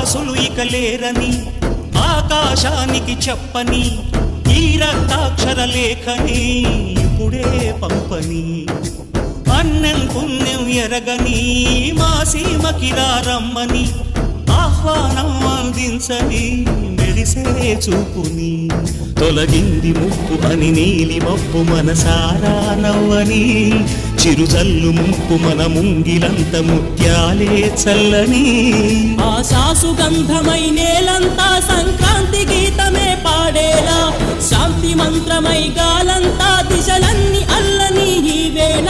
దాసులు ఇక లేరని ఆకాశానికి చెప్పని ఈ రక్తాక్షర లేఖని ఇప్పుడే పంపని అన్నం పుణ్యం ఎరగని మా సీమకి రమ్మని ఆహ్వానం అందించని మెరిసే చూపుని తొలగింది ముప్పు అని నీలి మప్పు మనసారా నవ్వని చిరుజల్లు ముప్పు మన ముంగిలంత ముత్యాలే చల్లని ఆశాసు గంధమై నేలంతా సంక్రాంతి గీతమే పాడేలా శాంతి మంత్రమై గాలంతా దిశలన్నీ అల్లని ఈ వేళ